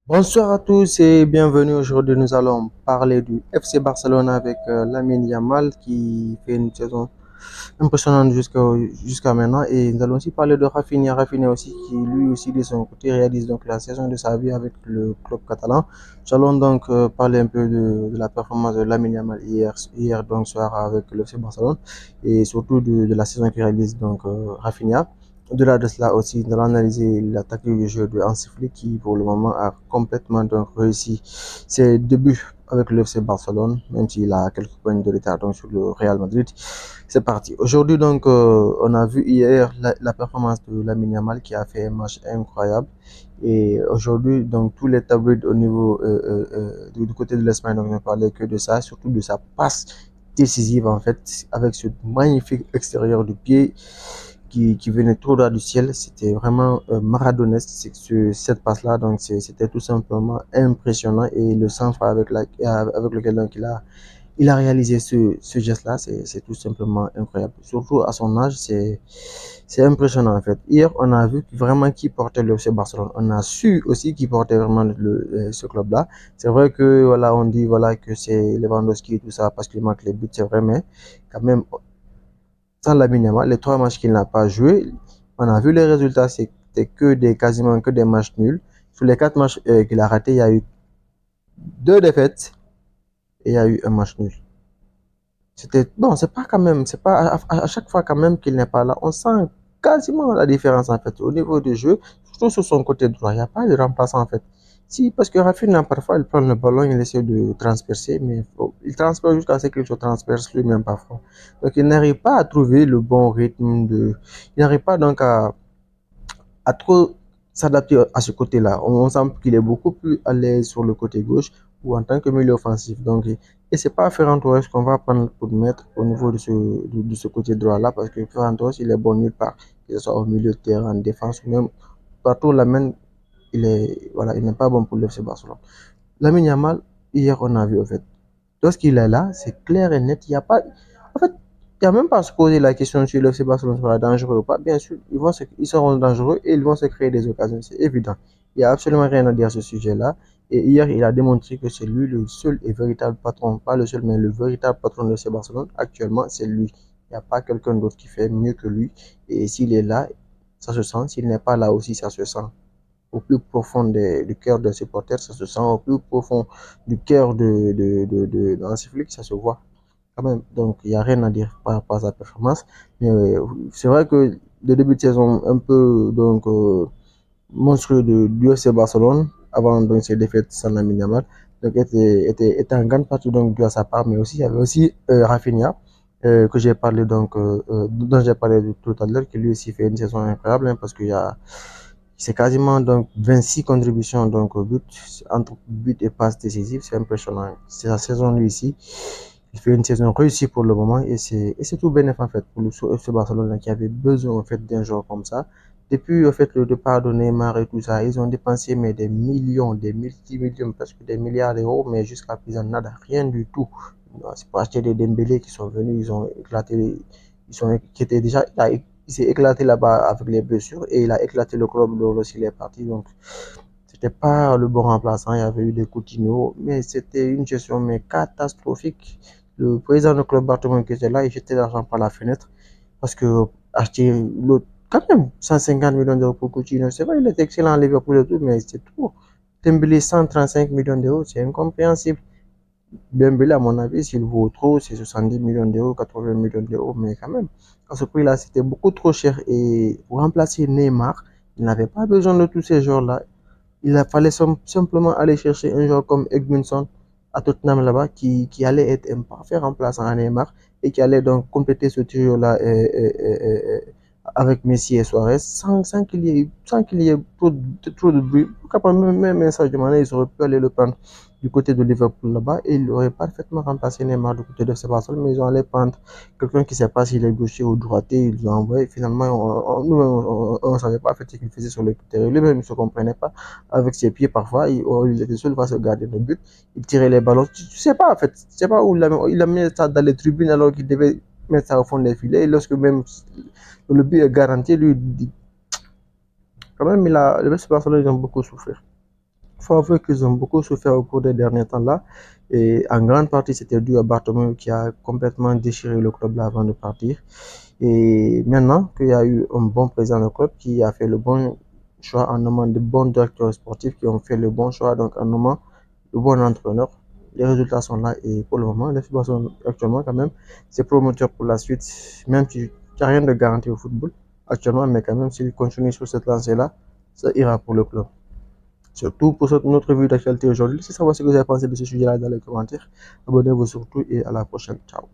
Bonsoir à tous et bienvenue. Aujourd'hui, nous allons parler du FC Barcelone avec Lamine Yamal qui fait une saison impressionnante jusqu'à maintenant. Et nous allons aussi parler de Rafinha. Rafinha aussi qui lui aussi de son côté réalise donc la saison de sa vie avec le club catalan. Nous allons donc parler un peu de la performance de Lamine Yamal hier donc soir avec le FC Barcelone et surtout de la saison qu'il réalise donc Rafinha. Au-delà de cela aussi, nous allons analyser l'attaque du jeu de Hansi Flick qui pour le moment a complètement donc réussi ses débuts avec le FC Barcelone, même s'il a quelques points de retard donc sur le Real Madrid. C'est parti. Aujourd'hui donc on a vu hier la performance de Lamine Yamal qui a fait un match incroyable. Et aujourd'hui donc tous les tableaux au niveau du côté de l'Espagne donc ne parlaient que de ça, surtout de sa passe décisive en fait avec ce magnifique extérieur du pied qui venait tout droit du ciel. C'était vraiment maradonesque cette passe-là. Donc c'était tout simplement impressionnant et le sang-froid avec lequel donc, il a réalisé ce geste-là, c'est tout simplement incroyable. Surtout à son âge, c'est impressionnant en fait. Hier, on a vu vraiment qui portait le FC Barcelone. On a su aussi qui portait vraiment ce club-là. C'est vrai que voilà, on dit voilà que c'est Lewandowski et tout ça parce qu'il manque les buts, c'est vrai, mais quand même sans Lamine Yamal, les 3 matchs qu'il n'a pas joué, on a vu les résultats, c'était quasiment que des matchs nuls. Sur les 4 matchs qu'il a ratés, il y a eu 2 défaites et il y a eu un match nul. C'était non, c'est pas quand même, c'est pas à chaque fois quand même qu'il n'est pas là, on sent quasiment la différence en fait au niveau du jeu, surtout sur son côté droit. Il n'y a pas de remplaçant en fait. Si, parce que Rafinha, parfois, il prend le ballon, il essaie de transpercer, mais il transperce jusqu'à ce qu'il se transperce lui-même parfois. Donc, il n'arrive pas à trouver le bon rythme il n'arrive pas donc à trop s'adapter à ce côté-là. On sent qu'il est beaucoup plus à l'aise sur le côté gauche ou en tant que milieu offensif. Donc, et c'est pas Ferran Torres qu'on va prendre pour mettre au niveau de ce côté droit-là parce que Ferran Torres, il est bon nulle part, que ce soit au milieu de terrain, en défense ou même partout la main, voilà, il n'est pas bon pour le FC Barcelone. Lamine Yamal, hier, on a vu, en fait, lorsqu'il est là, c'est clair et net. Il n'y a pas. En fait, il n'y a même pas à se poser la question si le FC Barcelone sera dangereux ou pas. Bien sûr, ils seront dangereux et ils vont se créer des occasions. C'est évident. Il n'y a absolument rien à dire à ce sujet-là. Et hier, il a démontré que c'est lui le seul et véritable patron. Pas le seul, mais le véritable patron de FC Barcelone. Actuellement, c'est lui. Il n'y a pas quelqu'un d'autre qui fait mieux que lui. Et s'il est là, ça se sent. S'il n'est pas là aussi, ça se sent au plus profond du cœur des supporters, ça se sent au plus profond du cœur de Flick, ça se voit quand même. Donc, il n'y a rien à dire par rapport à sa performance. Mais c'est vrai que le début de saison un peu donc monstrueux du FC Barcelone, avant donc ses défaites sans la Yamal, donc était en grande partie donc dû à sa part, mais aussi il y avait aussi Rafinha. Que j'ai parlé donc dont j'ai parlé tout à l'heure, qui lui aussi fait une saison incroyable hein, parce qu'il y a c'est quasiment donc 26 contributions donc au but, entre but et passe décisive, c'est impressionnant. C'est la saison lui ici. Il fait une saison réussie pour le moment et c'est tout bénéf en fait pour le FC Barcelone qui avait besoin en fait d'un joueur comme ça. Depuis en fait le départ de Neymar et tout ça, ils ont dépensé mais des millions, des multi-millions, presque des milliards d'euros, mais jusqu'à présent nada, rien du tout. C'est pour acheter des Dembélé qui sont venus, ils ont éclaté, qui étaient déjà, il s'est éclaté là-bas avec les blessures et il a éclaté le club lorsqu'il est parti. Donc, c'était pas le bon remplaçant. Il y avait eu des Coutinho, mais c'était une gestion mais catastrophique. Le président du club Bartomeu qui était là, il jetait l'argent par la fenêtre parce que acheter l'autre, quand même, 150 millions d'euros pour Coutinho, c'est vrai, il est excellent à Liverpool et tout, mais c'est tout. Dembélé 135 millions d'euros, c'est incompréhensible. Dembélé, à mon avis, s'il vaut trop, c'est 70 millions d'euros, 80 millions d'euros, mais quand même, à ce prix-là, c'était beaucoup trop cher. Et pour remplacer Neymar, il n'avait pas besoin de tous ces joueurs-là. Il a fallait simplement aller chercher un joueur comme Edmundson à Tottenham là-bas qui allait être un parfait remplaçant à Neymar et qui allait donc compléter ce trio-là avec Messi et Suarez sans qu'il y ait trop de bruit. Même Sadio Mané, ils auraient pu aller le prendre du côté de Liverpool là-bas et il aurait parfaitement remplacé Neymar du côté de FC Barcelone, mais ils ont allé prendre quelqu'un qui ne sait pas s'il est gaucher ou droitier, ils l'ont envoyé. Finalement, on ne savait pas fait ce qu'il faisait sur le terrain. Lui-même ne se comprenait pas avec ses pieds parfois. Il était seul face au gardien de but. Il tirait les ballons. Tu ne sais pas en fait. Tu sais pas où il a mis ça dans les tribunes alors qu'il devait mettre ça au fond des filets. Et lorsque même le but est garanti, lui, quand même, le FC Barcelone, ils ont beaucoup souffert. faut avouer qu'ils ont beaucoup souffert au cours des derniers temps là. Et en grande partie, c'était dû à Bartomeu qui a complètement déchiré le club là avant de partir. Et maintenant qu'il y a eu un bon président de club qui a fait le bon choix en nommant de bons directeurs sportifs qui ont fait le bon choix, donc en nommant de bons entraîneurs, les résultats sont là et pour le moment, les football sont actuellement quand même, c'est promoteur pour la suite, même si il n'y a rien de garanti au football actuellement, mais quand même, s'il continue sur cette lancée-là, ça ira pour le club. Surtout pour notre revue d'actualité aujourd'hui. Si savoir ce que vous avez pensé de ce sujet-là dans les commentaires, abonnez-vous surtout et à la prochaine. Ciao.